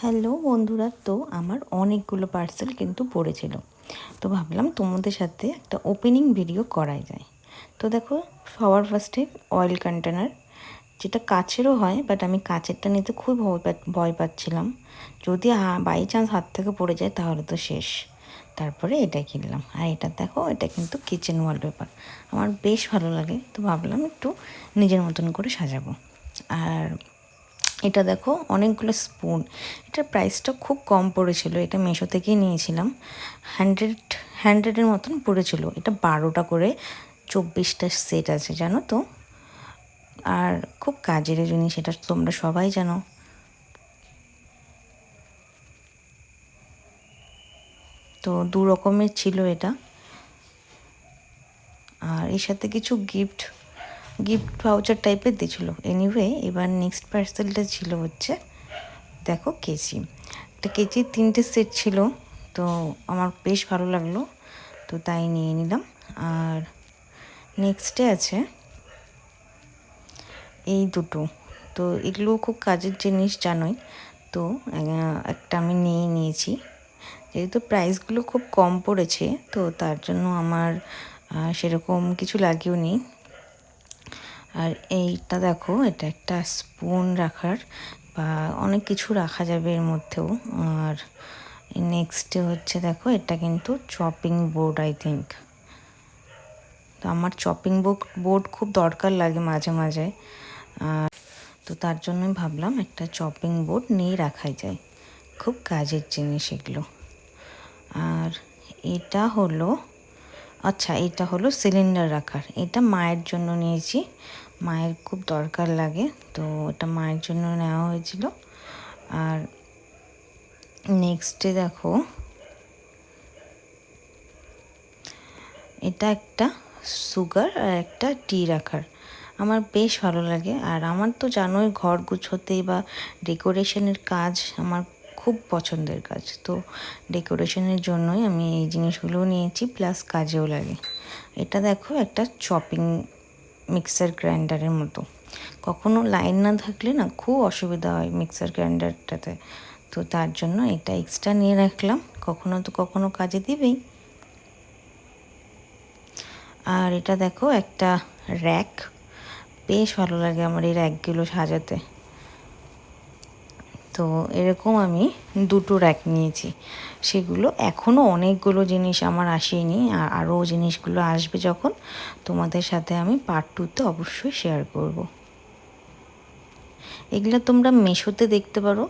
Hello বন্ধুরা, তো আমার অনেকগুলো পার্সেল কিন্তু পড়েছিল। তো ভাবলাম তোমাদের সাথে একটা ওপেনিং ভিডিও করাই যায়। তো দেখো, সবার ফার্স্টে অয়েল কন্টেনার, যেটা কাচেরও হয়, বাট আমি কাচেরটা নিতে খুব ভয় পাচ্ছিলাম। যদি বাই চান্স হাত থেকে পড়ে যায় তাহলে তো শেষ। তারপরে এটা কিনলাম। আর এটা দেখো, এটা কিন্তু কিচেন ওয়ালপেপার। আমার বেশ ভালো লাগে, তো ভাবলাম একটু নিজের মতন করে সাজাবো। আর এটা দেখো, অনেকগুলো স্পুন। এটার প্রাইসটা খুব কম পড়েছিল, এটা মিশো থেকেই নিয়েছিলাম। হান্ড্রেডের মতন পড়েছিল। এটা 12টা করে 24টা সেট আছে, জানো তো। আর খুব কাজের জিনিস, এটা তোমরা সবাই জানো। তো 2 রকমের ছিল এটা। আর এর সাথে কিছু গিফট ভাউচার টাইপের দিয়েছিল। এনিওয়ে, এবার নেক্সট পার্সেলটা ছিল হচ্ছে, দেখো, কেচি। একটা কেচির 3টে সেট ছিল, তো আমার বেশ ভালো লাগলো, তো তাই নিয়ে নিলাম। আর নেক্সটে আছে এই দুটো। তো এগুলো খুব কাজের জিনিস, জানোই তো। একটা আমি নিয়েছি, যেহেতু প্রাইসগুলো খুব কম পড়েছে, তো তার জন্য আমার সেরকম কিছু লাগেও নি। আর এইটা দেখো, এটা একটা স্পুন রাখার বা অনেক কিছু রাখা যাবে এর মধ্যেও। আর নেক্সটে হচ্ছে, দেখো, এটা কিন্তু চপিং বোর্ড, আই থিঙ্ক। তো আমার চপিং বোর্ড খুব দরকার লাগে মাঝে মাঝে, তো তার জন্যই ভাবলাম একটা চপিং বোর্ড নিয়ে রাখাই যায়। খুব কাজের জিনিস এগুলো। আর এটা হলো, আচ্ছা, এটা হলো সিলিন্ডার রাখার। এটা মায়ের জন্য নিয়েছি, মায়ের খুব দরকার লাগে, তো এটা মায়ের জন্য নেওয়া হয়েছিল। আর নেক্সটে দেখো, এটা একটা সুগার আর একটা টি রাখার। আমার বেশ ভালো লাগে। আর আমার তো জানোই, ঘর গুছোতে বা ডেকোরেশনের কাজ আমার খুব পছন্দের কাজ, তো ডেকোরেশনের জন্যই আমি এই জিনিসগুলো নিয়েছি, প্লাস কাজেও লাগে। এটা দেখো, একটা চপিং মিক্সার গ্রাইন্ডারের মতো। কখনো লাইন না থাকলে না খুব অসুবিধা হয় মিক্সার গ্রাইন্ডারটাতে, তো তার জন্য এটা এক্সট্রা নিয়ে রাখলাম, কখনো তো কখনো কাজে দিবেই। আর এটা দেখো, একটা র্যাক। বেশ ভালো লাগে আমার এই র্যাকগুলো সাজাতে। তো এরকম আমি 2টো র্যাক নিয়েছি। সেগুলো এখনও অনেকগুলো জিনিস আমার আসেনি, আর আরও জিনিসগুলো আসবে যখন, তোমাদের সাথে আমি পার্ট 2তে অবশ্যই শেয়ার করব। এগুলো তোমরা মিশোতে দেখতে পারো।